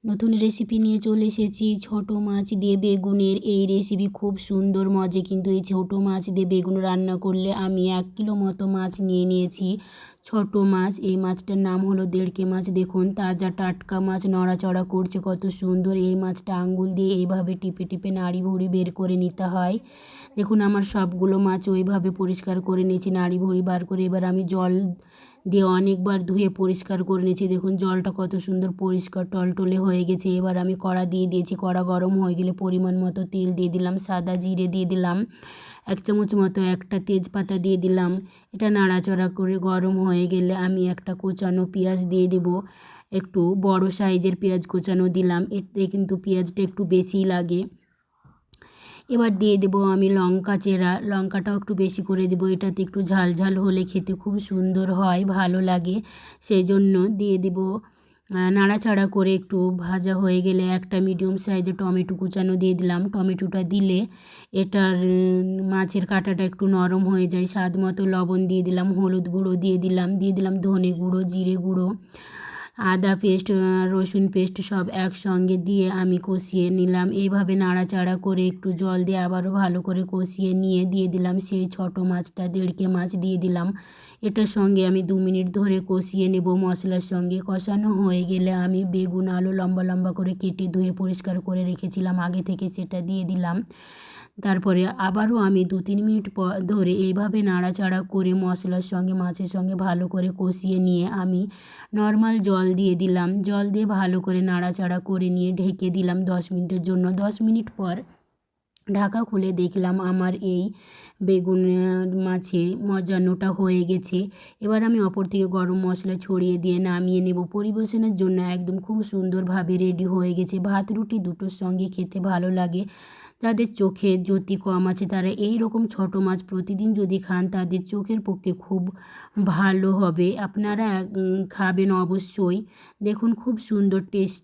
নতুন রেসিপি নিয়ে চলে এসেছি ছোট মাছ দিয়ে বেগুনের। এই রেসিপি খুব সুন্দর মজে, কিন্তু এই ছোট মাছ দিয়ে বেগুন রান্না করলে আমি 1 কিলো মতো মাছ নিয়ে নিয়েছি। ছোট মাছ, এই মাছটার নাম হলো দেড়কে মাছ। দেখুন তাজা টাটকা মাছ, নড়াচড়া করছে কত সুন্দর। এই মাছটা আঙ্গুল দিয়ে এইভাবে টিপে টিপে নাড়ি ভুড়ি বের করে নিতে হয়। দেখুন আমার সবগুলো মাছ ওইভাবে পরিষ্কার করে নিয়েছি, নাড়ি ভুড়ি বার করে। এবার আমি জল দিয়ে অনেকবার ধুয়ে পরিষ্কার করে নিয়েছি। দেখুন জলটা কত সুন্দর পরিষ্কার টলটলে হয়ে গেছে। এবার আমি কড়া দিয়ে দিয়েছি। কড়া গরম হয়ে গেলে পরিমাণ মতো তেল দিয়ে দিলাম, সাদা জিরে দিয়ে দিলাম 1 চামচ মতো, একটা তেজপাতা দিয়ে দিলাম। এটা নাড়াচড়া করে গরম হয়ে গেলে আমি একটা কোচানো পেঁয়াজ দিয়ে দেব। একটু বড় সাইজের পেঁয়াজ কোচানো দিলাম, এতে কিন্তু পেঁয়াজটা একটু বেশিই লাগে। এবার দিয়ে দেবো আমি লঙ্কা চেরা, লঙ্কাটাও একটু বেশি করে দেবো। এটাতে একটু ঝাল ঝাল হলে খেতে খুব সুন্দর হয়, ভালো লাগে, সেই জন্য দিয়ে দেবো। নাড়াচাড়া করে একটু ভাজা হয়ে গেলে একটা মিডিয়াম সাইজের টমেটো কুচানো দিয়ে দিলাম। টমেটোটা দিলে এটার মাছের কাঁটাটা একটু নরম হয়ে যায়। স্বাদ মতো লবণ দিয়ে দিলাম, হলুদ গুঁড়ো দিয়ে দিলাম ধনে গুঁড়ো, জিরে গুঁড়ো, আদা পেস্ট, রসুন পেস্ট সব একসঙ্গে দিয়ে আমি কষিয়ে নিলাম। এইভাবে নাড়াচাড়া করে একটু জল দিয়ে আবারও ভালো করে কষিয়ে নিয়ে দিয়ে দিলাম সেই ছোট মাছটা, দেড়কে মাছ দিয়ে দিলাম। এটার সঙ্গে আমি 2 মিনিট ধরে কষিয়ে নেব মশলার সঙ্গে। কষানো হয়ে গেলে আমি বেগুন আলু লম্বা লম্বা করে কেটে ধুয়ে পরিষ্কার করে রেখেছিলাম আগে থেকে, সেটা দিয়ে দিলাম। তারপরে আবারও আমি 2-3 মিনিট ধরে এইভাবে নাড়াচাড়া করে মশলার সঙ্গে মাছের সঙ্গে ভালো করে কষিয়ে নিয়ে আমি নর্মাল জল দিয়ে দিলাম। জল দিয়ে ভালো করে নাড়াচাড়া করে নিয়ে ঢেকে দিলাম 10 মিনিটের জন্য। 10 মিনিট পর ঢাকা খুলে দেখলাম আমার এই বেগুন মাছে মজানোটা হয়ে গেছে। এবার আমি অপর থেকে গরম মশলা ছড়িয়ে দিয়ে নামিয়ে নেব। পরিবেশনের জন্য একদম খুব সুন্দরভাবে রেডি হয়ে গেছে। ভাত রুটি দুটোর সঙ্গে খেতে ভালো লাগে। যাদের চোখে জ্যোতি কম আছে তারা এই রকম ছোট মাছ প্রতিদিন যদি খান তাদের চোখের পক্ষে খুব ভালো হবে। আপনারা খাবেন অবশ্যই। দেখুন খুব সুন্দর টেস্ট।